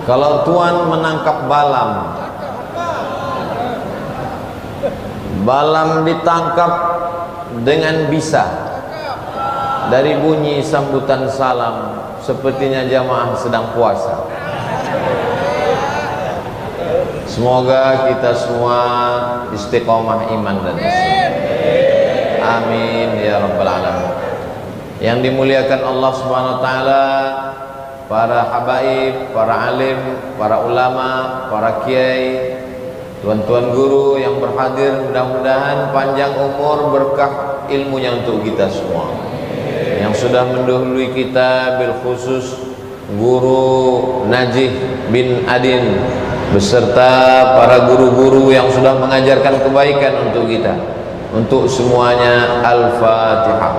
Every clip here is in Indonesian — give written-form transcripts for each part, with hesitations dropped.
Kalau tuan menangkap balam, balam ditangkap dengan bisa dari bunyi sambutan salam, sepertinya jamaah sedang puasa. Semoga kita semua istiqomah iman dan Islam. Amin ya rabbal alamin. Yang dimuliakan Allah Subhanahu wa taala, para habaib, para alim, para ulama, para kiai, tuan-tuan guru yang berhadir, mudah-mudahan panjang umur, berkah ilmunya untuk kita semua. Yang sudah mendahului kita, bil khusus Guru Najih bin Adin beserta para guru-guru yang sudah mengajarkan kebaikan untuk kita, untuk semuanya. Al-Fatihah.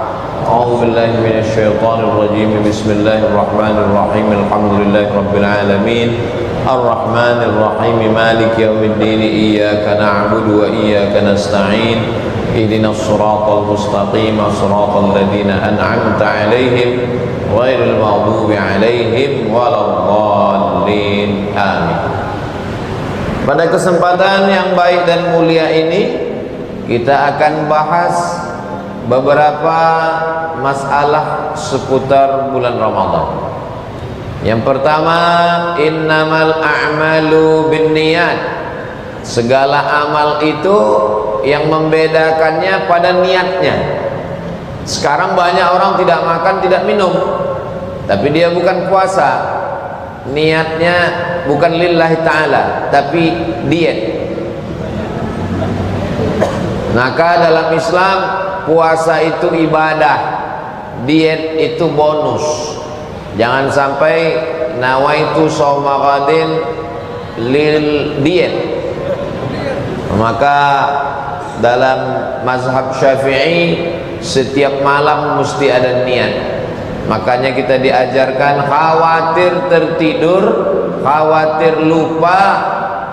A'udzubillahi minasyaitonir rajim. Bismillahirrahmanirrahim. Alhamdulillahi rabbil alamin. Ar-Rahmanir Rahim. Maliki yaumiddin. Iyyaka na'budu wa iyyaka nasta'in. Ihdinas siratal mustaqim. Siratal ladzina an'amta 'alaihim ghairil maghdubi 'alaihim waladdallin. Amin. Pada kesempatan yang baik dan mulia ini, kita akan bahas beberapa masalah seputar bulan Ramadan. Yang pertama, innamal a'malu binniyat. Segala amal itu yang membedakannya pada niatnya. Sekarang banyak orang tidak makan, tidak minum, tapi dia bukan puasa. Niatnya bukan lillahi ta'ala, tapi diet. Maka dalam Islam, puasa itu ibadah, diet itu bonus. Jangan sampai nawaitu shauma ghadin lil diet. Maka dalam mazhab Syafi'i, setiap malam mesti ada niat. Makanya kita diajarkan, khawatir tertidur, khawatir lupa,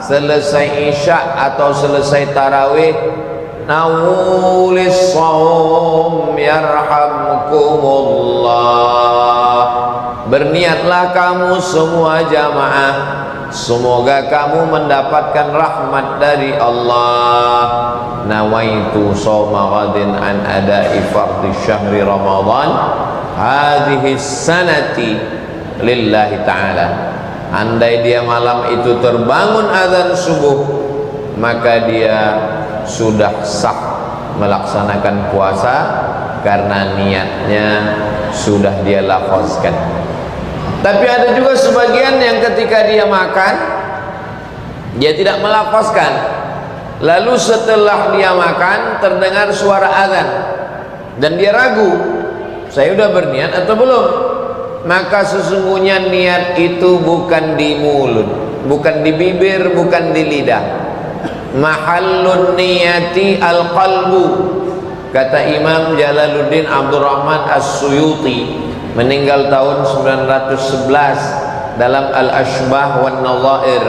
selesai isya atau selesai tarawih, nawulis shaum yarhamkumullah. Berniatlah kamu semua jamaah, semoga kamu mendapatkan rahmat dari Allah. Nawaitu shauma ghadin an ada'i fardhi syahri Ramadan hadhihi sanati lillahi ta'ala. Andai dia malam itu terbangun azan subuh, maka dia sudah sah melaksanakan puasa karena niatnya sudah dia lafazkan. Tapi ada juga sebagian yang ketika dia makan, dia tidak melafazkan, lalu setelah dia makan terdengar suara azan dan dia ragu, saya sudah berniat atau belum? Maka sesungguhnya niat itu bukan di mulut, bukan di bibir, bukan di lidah. Mahallun niyati al-qalbu, kata Imam Jalaluddin Abdurrahman As-Suyuti, meninggal tahun 911, dalam Al-Ashbah wan Nadhair.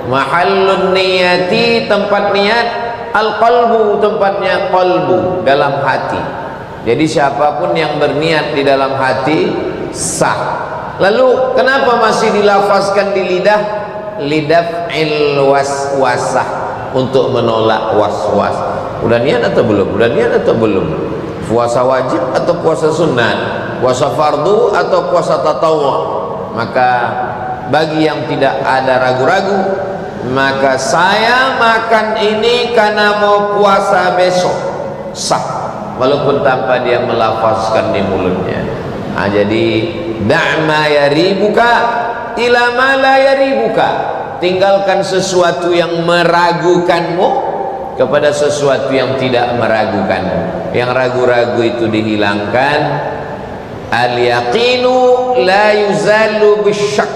Mahallun niyati, tempat niat, al-qalbu, tempatnya qalbu, dalam hati. Jadi siapapun yang berniat di dalam hati sah. Lalu kenapa masih dilafazkan di lidah? Lidaf'il waswasah, untuk menolak waswas. Udah niat atau belum? Udah niat atau belum? Puasa wajib atau puasa sunnah? Puasa fardu atau puasa tatawwu? Maka bagi yang tidak ada ragu-ragu, maka saya makan ini karena mau puasa besok, sah, walaupun tanpa dia melafazkan di mulutnya. Nah, jadi da'ma yaribuka ila ma la yaribuka. Tinggalkan sesuatu yang meragukanmu kepada sesuatu yang tidak meragukanmu. Yang ragu-ragu itu dihilangkan. Al-yaqinu la yuzalu bisyak.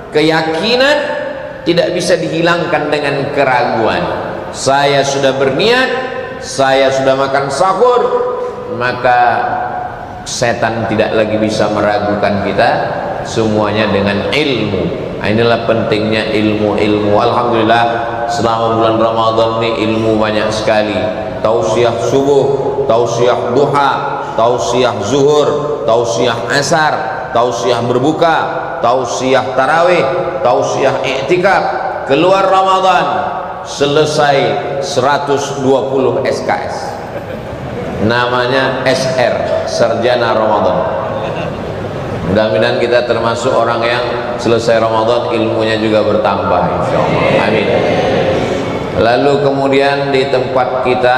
Keyakinan tidak bisa dihilangkan dengan keraguan. Saya sudah berniat, saya sudah makan sahur, maka setan tidak lagi bisa meragukan kita. Semuanya dengan ilmu. Nah, inilah pentingnya ilmu. Alhamdulillah, selama bulan Ramadan ini ilmu banyak sekali. Tausiah subuh, tausiah duha, tausiah zuhur, tausiah asar, tausiah berbuka, tausiah tarawih, tausiah iktikaf. Keluar Ramadan selesai 120 SKS, namanya SR, Sarjana Ramadan. Mudah-mudahan kita termasuk orang yang selesai Ramadan ilmunya juga bertambah, insyaallah. Amin. Lalu kemudian di tempat kita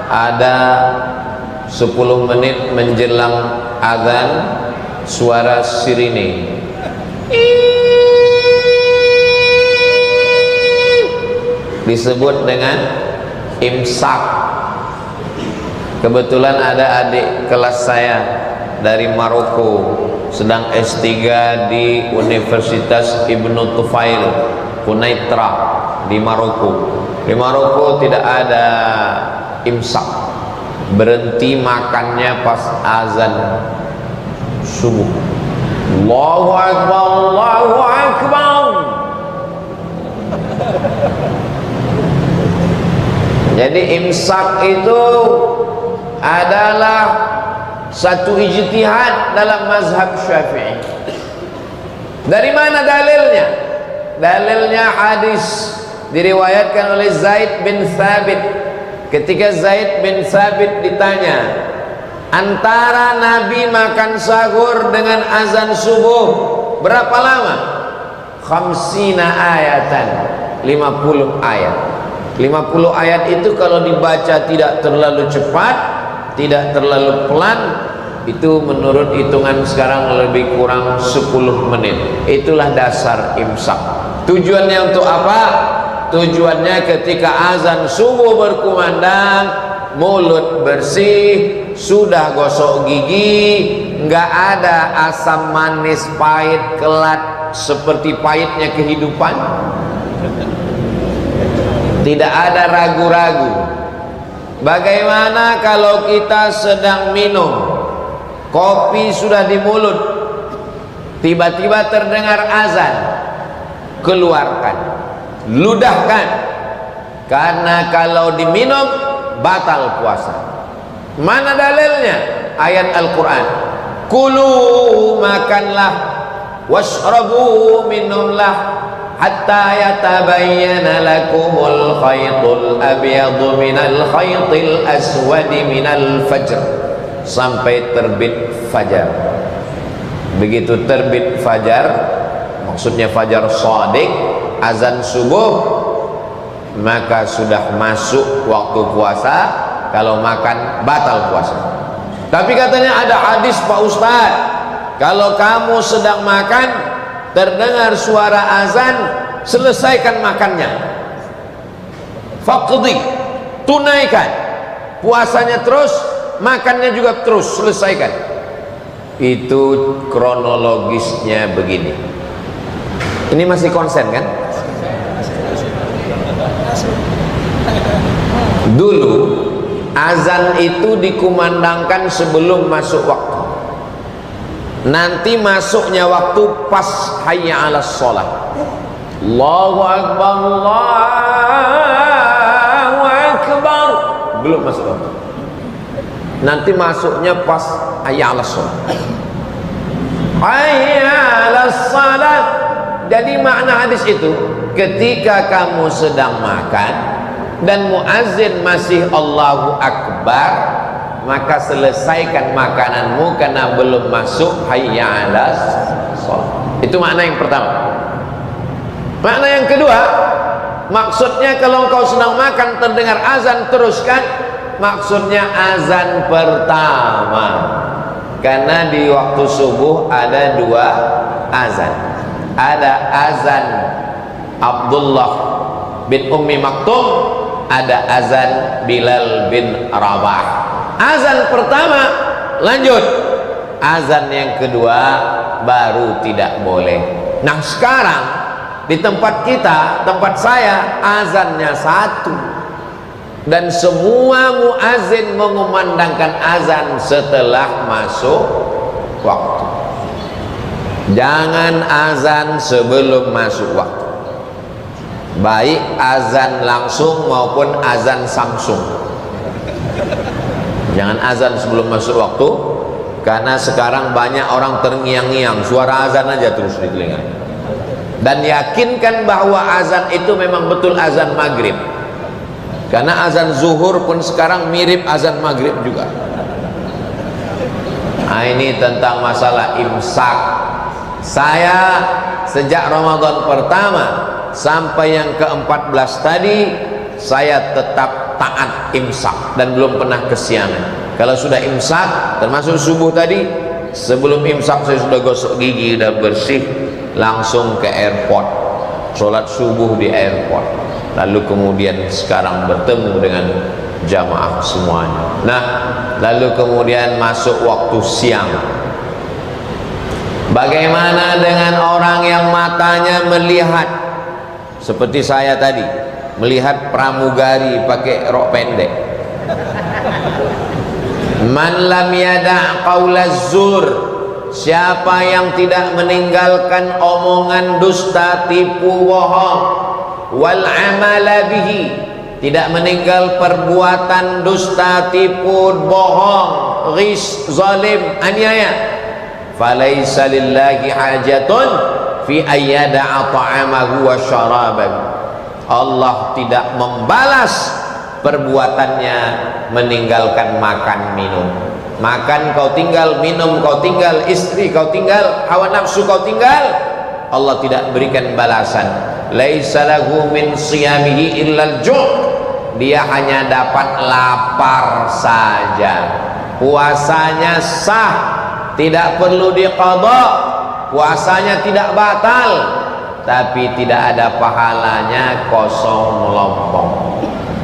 ada 10 menit menjelang azan suara sirine disebut dengan imsak. Kebetulan ada adik kelas saya dari Maroko sedang S3 di Universitas Ibnu Tufail Quneitra di Maroko. Di Maroko tidak ada imsak, berhenti makannya pas azan subuh. Allahu Akbar, Allahu Akbar. Jadi imsak itu adalah satu ijtihad dalam mazhab Syafi'i. Dari mana dalilnya? Dalilnya hadis diriwayatkan oleh Zaid bin Thabit. Ketika Zaid bin Thabit ditanya, antara Nabi makan sahur dengan azan subuh berapa lama? 50 ayatan, 50 ayat. 50 ayat itu kalau dibaca tidak terlalu cepat, tidak terlalu pelan, itu menurut hitungan sekarang lebih kurang 10 menit. Itulah dasar imsak. Tujuannya untuk apa? Tujuannya ketika azan subuh berkumandang, mulut bersih, sudah gosok gigi, nggak ada asam manis pahit kelat seperti pahitnya kehidupan. Tidak ada ragu-ragu. Bagaimana kalau kita sedang minum, kopi sudah di mulut, tiba-tiba terdengar azan, keluarkan, ludahkan, karena kalau diminum batal puasa. Mana dalilnya? Ayat Al-Quran, kulu, makanlah, washrabu, minumlah, hatta yatabayyana lakumul khaytul abyadu minal khaytil aswadi minal fajr, sampai terbit fajar. Begitu terbit fajar, maksudnya fajar shadiq, azan subuh, maka sudah masuk waktu puasa. Kalau makan batal puasa. Tapi katanya ada hadis Pak Ustadz, kalau kamu sedang makan terdengar suara azan, selesaikan makannya, faqdi, tunaikan puasanya terus, makannya juga terus, selesaikan. Itu kronologisnya begini. Ini masih konsen kan? Dulu azan itu dikumandangkan sebelum masuk waktu. Nanti masuknya waktu pas hayya 'alas shalah. Allahu Akbar, Allahu Akbar, belum masuk waktu. Nanti masuknya pas hayya 'alas shalah. Hayya 'alas shalah. Jadi makna hadis itu, ketika kamu sedang makan dan muazzin masih Allahu Akbar, maka selesaikan makananmu karena belum masuk hayya 'alas shalah. Itu makna yang pertama. Makna yang kedua, maksudnya kalau engkau sedang makan terdengar azan, teruskan. Maksudnya azan pertama, karena di waktu subuh ada dua azan. Ada azan Abdullah bin Ummi Maktum, ada azan Bilal bin Rabah. Azan pertama lanjut, azan yang kedua baru tidak boleh. Nah sekarang di tempat kita, tempat saya, azannya satu, dan semua muazin mengumandangkan azan setelah masuk waktu. Jangan azan sebelum masuk waktu, baik azan langsung maupun azan Samsung. Jangan azan sebelum masuk waktu, Karena sekarang banyak orang terngiang-ngiang, suara azan aja terus di telinga. Dan yakinkan bahwa azan itu memang betul azan maghrib. Karena azan zuhur pun sekarang mirip azan maghrib juga. Nah, ini tentang masalah imsak. Saya sejak Ramadan pertama sampai yang ke-14 tadi, saya tetap taat imsak dan belum pernah kesiangan. Kalau sudah imsak, termasuk subuh tadi, sebelum imsak saya sudah gosok gigi, sudah bersih, langsung ke airport, sholat subuh di airport, lalu kemudian sekarang bertemu dengan jamaah semuanya. Nah, lalu kemudian masuk waktu siang. Bagaimana dengan orang yang matanya melihat seperti saya tadi, melihat pramugari pakai rok pendek? Man lam yada' qaulaz zur, siapa yang tidak meninggalkan omongan dusta, tipu, bohong, wal amala bihi, tidak meninggal perbuatan dusta, tipu, bohong, ghis, zalim, aniaya, falaisa lillahi hajatun fi ayyada'a ta'amahu wa syarabahu. Allah tidak membalas perbuatannya meninggalkan makan minum. Makan kau tinggal, minum kau tinggal, istri kau tinggal, hawa nafsu kau tinggal, Allah tidak berikan balasan. Laisa lahu min siyamihi illal ju', dia hanya dapat lapar saja. Puasanya sah, tidak perlu diqadha, puasanya tidak batal, tapi tidak ada pahalanya, kosong melompong.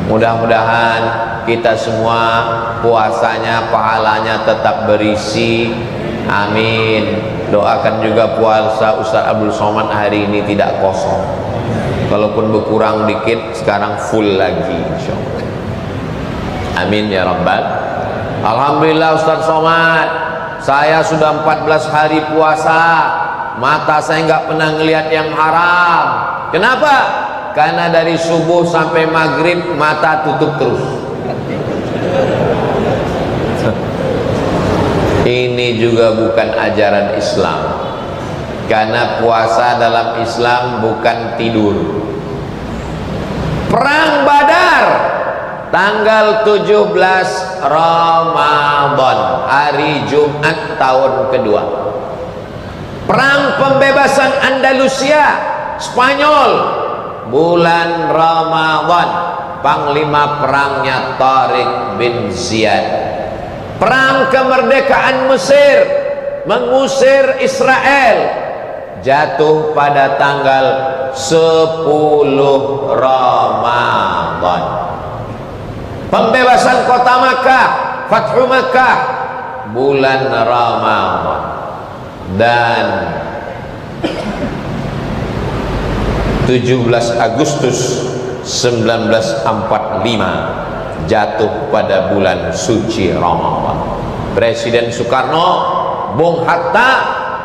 Mudah-mudahan kita semua puasanya, pahalanya tetap berisi. Amin. Doakan juga puasa Ustaz Abdul Somad hari ini tidak kosong. Kalaupun berkurang dikit, sekarang full lagi insyaallah. Amin ya rabbal. Alhamdulillah Ustaz Somad, saya sudah 14 hari puasa, mata saya nggak pernah ngelihat yang haram. Kenapa? Karena dari subuh sampai maghrib mata tutup terus. Ini juga bukan ajaran Islam. Karena puasa dalam Islam bukan tidur. Perang Badar tanggal 17 Ramadan, hari Jumat tahun kedua. Perang pembebasan Andalusia, Spanyol, bulan Ramadan, panglima perangnya Tariq bin Ziyad. Perang kemerdekaan Mesir, mengusir Israel, jatuh pada tanggal 10 Ramadan. Pembebasan kota Makkah, Fathu Makkah, bulan Ramadan. Dan 17 Agustus 1945 jatuh pada bulan suci Ramadan. Presiden Soekarno, Bung Hatta,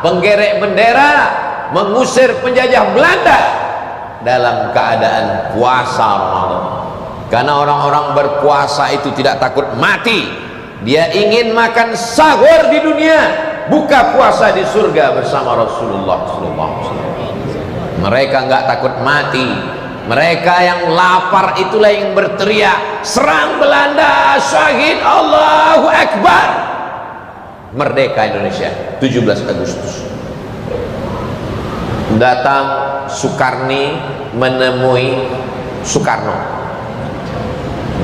penggerek bendera, mengusir penjajah Belanda dalam keadaan puasa Ramadan. Karena orang-orang berpuasa itu tidak takut mati. Dia ingin makan sahur di dunia, buka puasa di surga bersama Rasulullah SAW. Mereka nggak takut mati. Mereka yang lapar itulah yang berteriak, serang Belanda, syahid, Allahu Akbar. Merdeka Indonesia 17 Agustus. Datang Soekarni menemui Soekarno.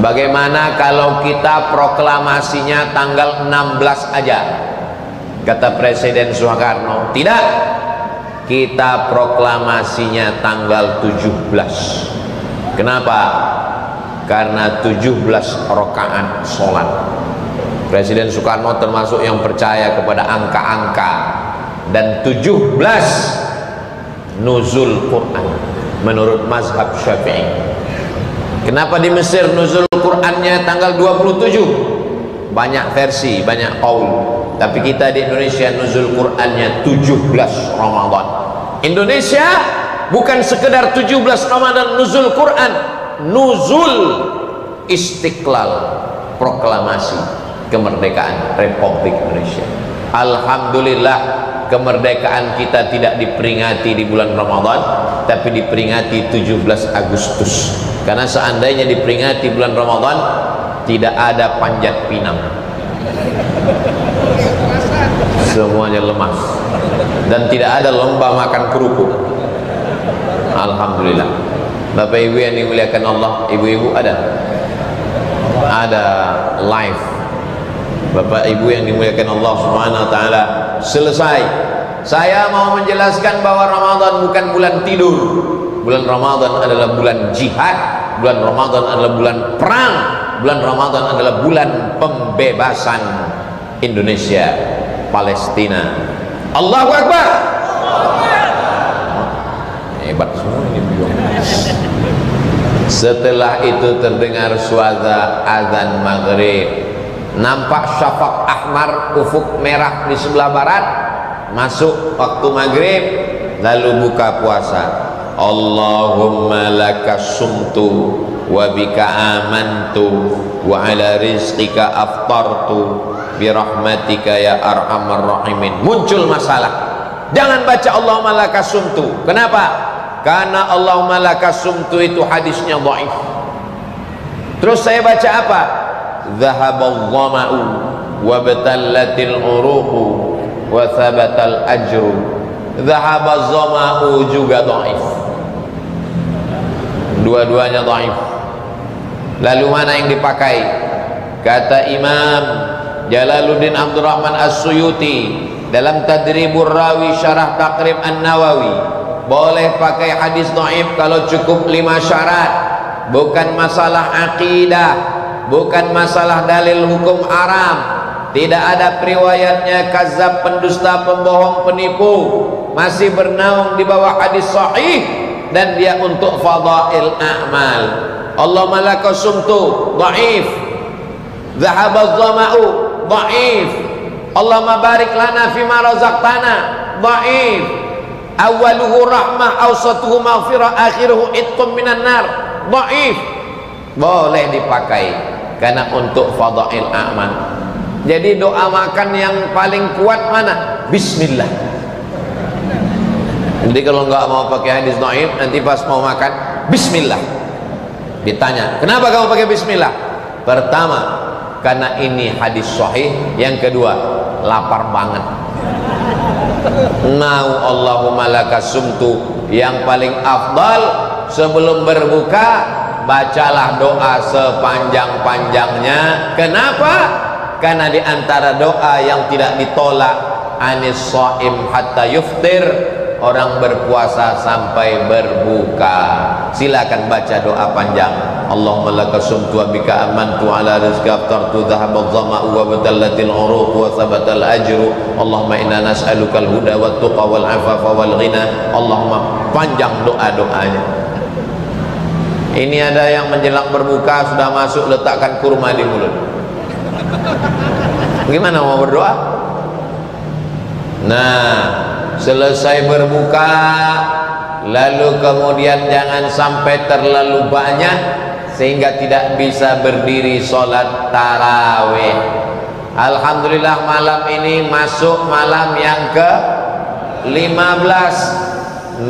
Bagaimana kalau kita proklamasinya tanggal 16 aja? Kata Presiden Soekarno, tidak, kita proklamasinya tanggal 17. Kenapa? Karena 17 rakaat sholat. Presiden Soekarno termasuk yang percaya kepada angka-angka. Dan 17 nuzul Quran menurut mazhab Syafi'i. Kenapa di Mesir nuzul Qurannya tanggal 27? Banyak versi, banyak qaul. Tapi kita di Indonesia nuzul Qurannya 17 Ramadan. Indonesia bukan sekedar 17 Ramadan nuzul Quran, nuzul Istiqlal, proklamasi kemerdekaan Republik Indonesia. Alhamdulillah kemerdekaan kita tidak diperingati di bulan Ramadan, tapi diperingati 17 Agustus. Karena seandainya diperingati bulan Ramadan, tidak ada panjat pinang, semuanya lemas, dan tidak ada lomba makan kerupuk. Alhamdulillah. Bapak ibu yang dimuliakan Allah, ibu-ibu ada live. Bapak ibu yang dimuliakan Allah Subhanahu wa taala, selesai. Saya mau menjelaskan bahwa Ramadan bukan bulan tidur. Bulan Ramadan adalah bulan jihad. Bulan Ramadan adalah bulan perang. Bulan Ramadan adalah bulan pembebasan Indonesia, Palestina. Allahu Akbar. Hebat semua ini. Setelah itu terdengar suara azan maghrib. Nampak syafaq ahmar, ufuk merah di sebelah barat. Masuk waktu maghrib, lalu buka puasa. Allahumma lakas sumtu wa bika amantu wa ala rizqika aftartu birahmatika ya arhamar rahimin. Muncul masalah. Jangan baca Allahumma lakas sumtu. Kenapa? Karena Allahumma lakas sumtu itu hadisnya dhaif. Terus saya baca apa? Dhahabal dhama'u wa batallatil uruqu wa thabatal ajru. Dhahabal dhama'u juga dhaif. Dua-duanya dhaif. Lalu mana yang dipakai? Kata Imam Jalaluddin Abdurrahman As-Suyuti dalam Tadribur Rawi Syarah Taqrib An-Nawawi, boleh pakai hadis dhaif kalau cukup 5 syarat. Bukan masalah akidah, bukan masalah dalil hukum haram, tidak ada periwayatnya kazab, pendusta, pembohong, penipu, masih bernaung di bawah hadis sahih, dan dia untuk fadail a'mal. Allahumma lakas sumtu dhaif, dhahabaz zama'u dhaif, Allahumma barik lana fima razaqtana dhaif, awaluhu rahmah awsatuhu maghfirah akhiruhu itqum minan nar dhaif. Boleh dipakai karena untuk fadail a'mal. Jadi doa makan yang paling kuat mana? Bismillah. Jadi kalau nggak mau pakai hadis dhaif, nanti pas mau makan bismillah. Ditanya, kenapa kamu pakai bismillah? Pertama, karena ini hadis sahih. Yang kedua, lapar banget. Mau Allahumma lakas sumtu, yang paling afdal sebelum berbuka bacalah doa sepanjang-panjangnya. Kenapa? Karena di antara doa yang tidak ditolak, anis shaim hatta yuftir, orang berpuasa sampai berbuka. Silakan baca doa panjang. Allahumma lakas sumtu wa bika amantu ala rizqi aftartu dhahabadh dhama'u wa batallatil uruq wa thabatal ajru. Allahumma inna nas'alukal huda wat tuqa wal afafa wal ghina. Allahumma, panjang doa-doanya. Ini ada yang menjelang berbuka sudah masuk letakkan kurma di mulut. Gimana mau berdoa? Nah, selesai berbuka, lalu kemudian jangan sampai terlalu banyak sehingga tidak bisa berdiri sholat tarawih. Alhamdulillah malam ini masuk malam yang ke-15,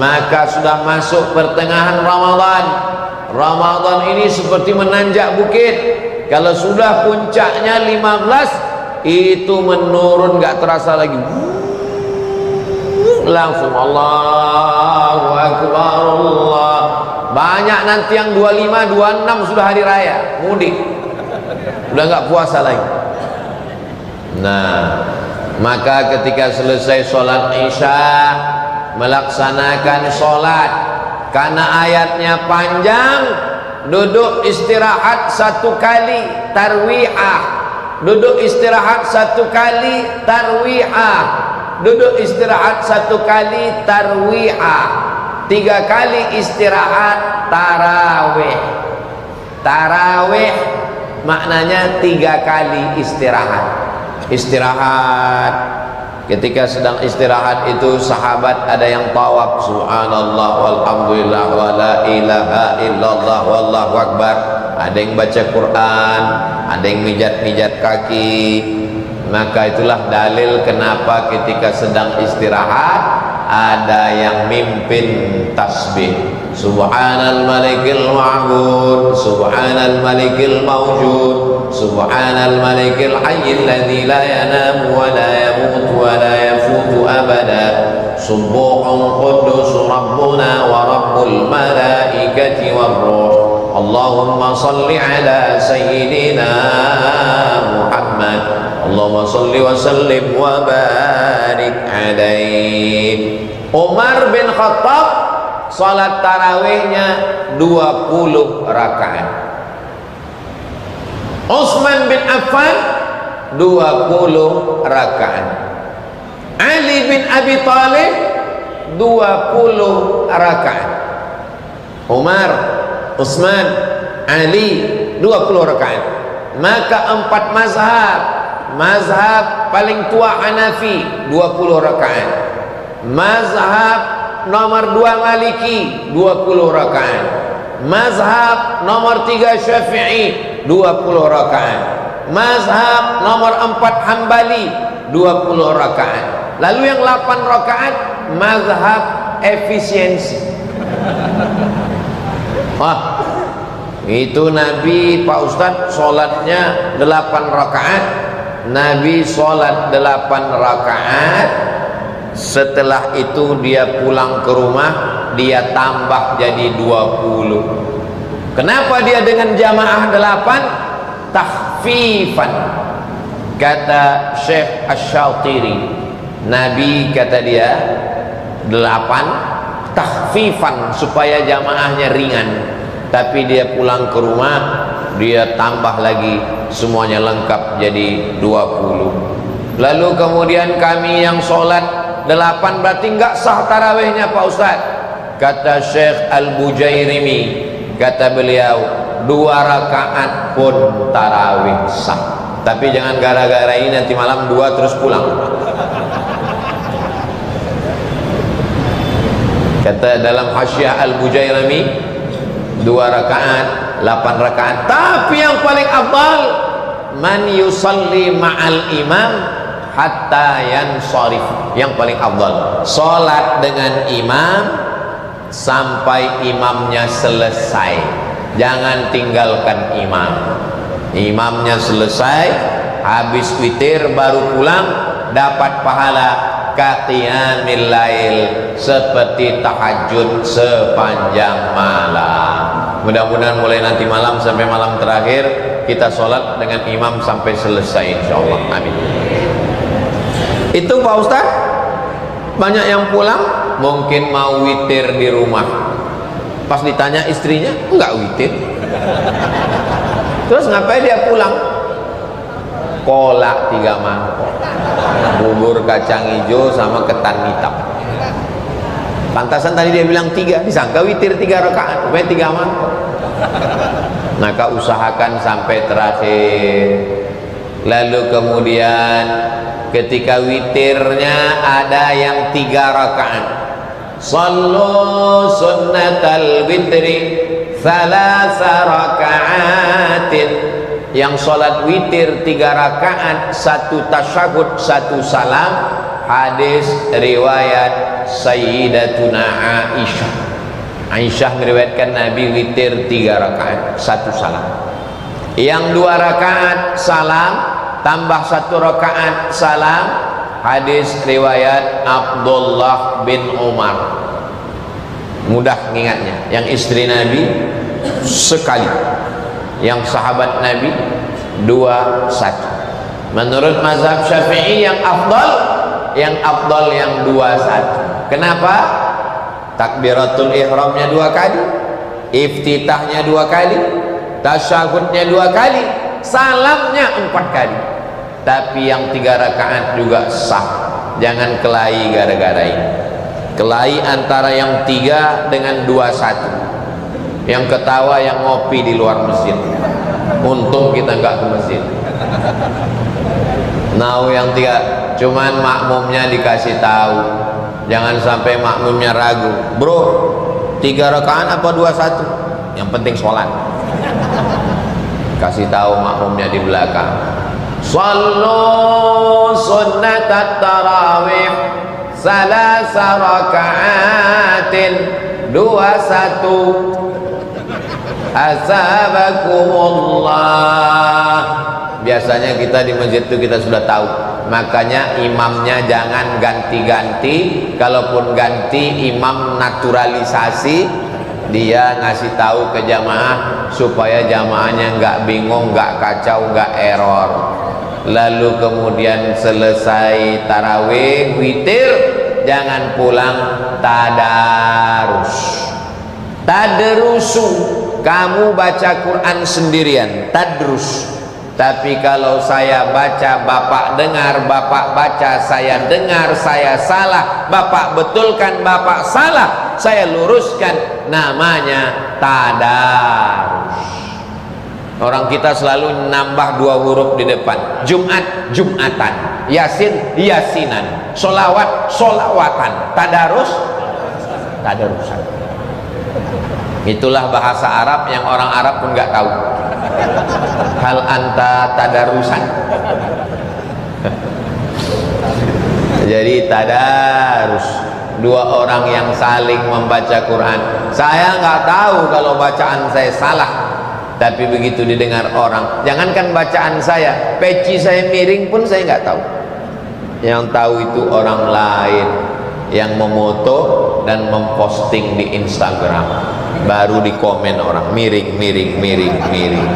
maka sudah masuk pertengahan Ramadan. Ramadan ini seperti menanjak bukit. Kalau sudah puncaknya 15, itu menurun, gak terasa lagi, langsung Allahu Akbar Allah. Banyak nanti yang 25, 26 sudah hari raya, mudik, udah nggak puasa lagi. Nah, maka ketika selesai sholat isya, melaksanakan sholat, karena ayatnya panjang, duduk istirahat 1 kali tarwihah, duduk istirahat 1 kali tarwihah, duduk istirahat 1 kali tarwihah, 3 kali istirahat tarawih. Tarawih maknanya 3 kali istirahat. Istirahat, ketika sedang istirahat itu sahabat ada yang tawaf, subhanallah walhamdulillah wa la ilaha illallah wallahu akbar. Ada yang baca Quran, ada yang mijat-mijat kaki. Maka itulah dalil kenapa ketika sedang istirahat ada yang mimpin tasbih. Subhanal malikil ma'bud, subhanal malikil mawjud, subhanal malikil hayyil ladzi la yanamu wa la yamutu wa la yafutu abada, subuhun quddus rabbuna wa rabbul malaikati war ruh. Allahumma salli ala sayyidina Muhammad, Allahumma salli wa sallim wa barik alaihi. Umar bin Khattab salat tarawihnya 20 rakaat. Utsman bin Affan 20 rakaat. Ali bin Abi Thalib 20 rakaat. Umar, Utsman, Ali 20 rakaat. Maka 4 mazhab. Mazhab paling tua Hanafi 20 rakaat. Mazhab nomor 2 Maliki 20 rakaat. Mazhab nomor 3 Syafi'i 20 rakaat. Mazhab nomor 4 Hambali 20 rakaat. Lalu yang 8 rakaat mazhab efisiensi. Wah, itu Nabi Pak Ustadz sholatnya 8 rakaat. Nabi sholat 8 rakaat. Setelah itu dia pulang ke rumah, dia tambah jadi 20. Kenapa dia dengan jamaah 8? Takhfifan. Kata Syekh Asy-Syatiri, Nabi kata dia 8 takhfifan supaya jamaahnya ringan. Tapi dia pulang ke rumah, dia tambah lagi, semuanya lengkap jadi 20. Lalu kemudian kami yang sholat 8 berarti enggak sah tarawihnya Pak Ustaz. Kata Syekh Al-Bujairimi, kata beliau 2 rakaat pun tarawih sah. Tapi jangan gara-gara ini nanti malam 2 terus pulang. Kata dalam Hasyiah Al-Bujairimi 2 rakaat, 8 rakaat. Tapi yang paling afdal man yusalli ma'al imam hatta yansharif. Yang paling afdal salat dengan imam sampai imamnya selesai. Jangan tinggalkan imam. Imamnya selesai, habis witir baru pulang, dapat pahala qiyamul lail, seperti tahajud sepanjang malam. Mudah-mudahan mulai nanti malam sampai malam terakhir kita sholat dengan imam sampai selesai insyaallah. Amin. Itu Pak Ustaz, banyak yang pulang mungkin mau witir di rumah. Pas ditanya istrinya, enggak witir. Terus ngapain dia pulang? Kolak 3 mangkok, bubur kacang hijau sama ketan hitam. Pantasan tadi dia bilang 3, disangka witir 3 rakaat, rupanya 3 mangkok. Maka usahakan sampai terakhir. Lalu kemudian ketika witirnya ada yang 3 rakaat. Sallu sunnatal witri 3 rakaatin. Yang sholat witir 3 rakaat, 1 tasyahud 1 salam. Hadis riwayat Sayyidatuna Aisyah. Aisyah meriwayatkan Nabi witir 3 rakaat 1 salam. Yang 2 rakaat salam tambah 1 rakaat salam. Hadis riwayat Abdullah bin Umar. Mudah ngingatnya. Yang istri Nabi sekali, yang sahabat Nabi 2-1. Menurut mazhab Syafi'i yang afdal yang 21. Kenapa? Takbiratul ihramnya 2 kali, iftitahnya 2 kali, tasyahudnya 2 kali, salamnya 4 kali. Tapi yang 3 rakaat juga sah. Jangan kelahi gara-gara ini. Kelahi antara yang 3 dengan 21. Yang ketawa yang ngopi di luar masjid. Untung kita nggak ke masjid. Nah, yang 3 cuman makmumnya dikasih tahu. Jangan sampai makmumnya ragu. Bro, 3 rakaat apa 21? Yang penting sholat. Kasih tahu makmumnya di belakang. Sallu sunnatat tarawih salasa raka'atin 21 asabakumullah. Biasanya kita di masjid itu kita sudah tahu, makanya imamnya jangan ganti-ganti. Kalaupun ganti, imam naturalisasi, dia ngasih tahu ke jamaah supaya jamaahnya nggak bingung, nggak kacau, nggak error. Lalu kemudian selesai tarawih witir, jangan pulang, tadarus. Tadrusu, kamu baca Quran sendirian, tadrus. Tapi kalau saya baca, bapak dengar, bapak baca, saya dengar, saya salah, bapak betulkan, bapak salah, saya luruskan, namanya tadarus. Orang kita selalu nambah 2 huruf di depan. Jumat, jumatan. Yasin, yasinan. Solawat, solawatan. Tadarus, tadarusan. Itulah bahasa Arab yang orang Arab pun nggak tahu. Hal anta tadarusan. Jadi tadarus, 2 orang yang saling membaca Quran. Saya nggak tahu kalau bacaan saya salah, tapi begitu didengar orang, jangankan bacaan saya, peci saya miring pun saya nggak tahu. Yang tahu itu orang lain yang memoto dan memposting di Instagram, baru di komen orang miring, miring, miring, miring.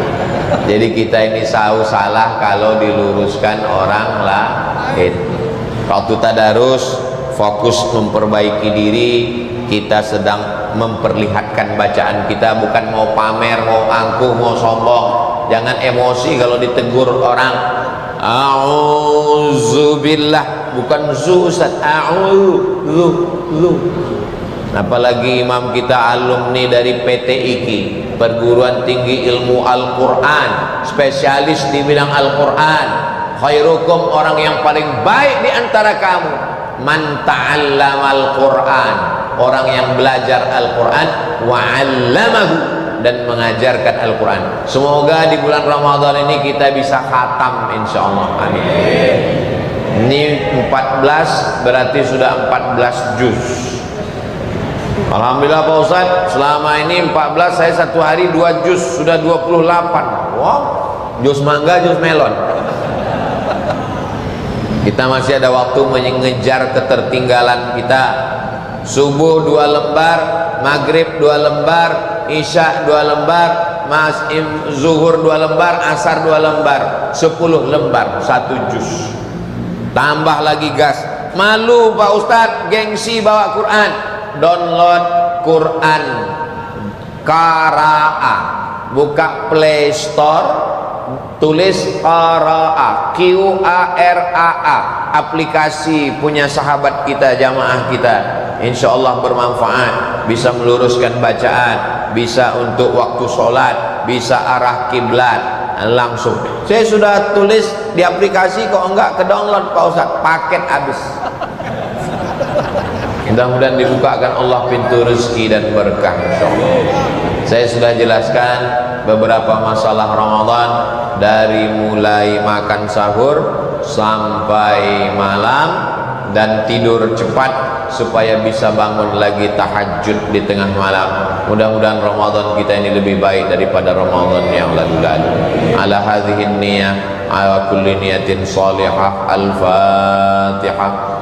Jadi kita ini tahu salah kalau diluruskan orang lain. Waktu tadarus fokus memperbaiki diri, kita sedang memperlihatkan bacaan kita, bukan mau pamer, mau angkuh, mau sombong. Jangan emosi kalau ditegur orang. A'udzubillah, bukan zu Ustaz, a'udzu. Apalagi imam kita alumni dari PT IKI, Perguruan Tinggi Ilmu Al-Quran, spesialis di bidang Al-Quran. Khairukum, orang yang paling baik di antara kamu, man ta'allamal Quran, orang yang belajar Al-Quran, wa'allamahu, dan mengajarkan Al-Quran. Semoga di bulan Ramadan ini kita bisa khatam insyaallah. Amin. Ini 14 berarti sudah 14 juz. Alhamdulillah Pak Ustadz, selama ini 14, saya satu hari 2 juz, sudah 28. Wow, juz mangga, juz melon. Kita masih ada waktu mengejar ketertinggalan kita. Subuh 2 lembar, maghrib 2 lembar, isya 2 lembar, zuhur 2 lembar, asar 2 lembar, 10 lembar, 1 juz. Tambah lagi gas. Malu Pak Ustadz, gengsi bawa Quran. Download Quran Qara'a, buka Play Store, tulis Qara'a, Q-A-R-A-A, aplikasi punya sahabat kita, jamaah kita. Insya Allah bermanfaat, bisa meluruskan bacaan, bisa untuk waktu sholat, bisa arah kiblat langsung. Saya sudah tulis di aplikasi, kok enggak ke download Pak Ustadz, paket habis. Mudah-mudahan dibukakan Allah pintu rezeki dan berkah insyaallah. Saya sudah jelaskan beberapa masalah Ramadan, dari mulai makan sahur sampai malam, dan tidur cepat supaya bisa bangun lagi tahajud di tengah malam. Mudah-mudahan Ramadan kita ini lebih baik daripada Ramadan yang lalu-lalu. Ala hadhihi niyah, ala kulli niyatin salihah. Al-Fatihah.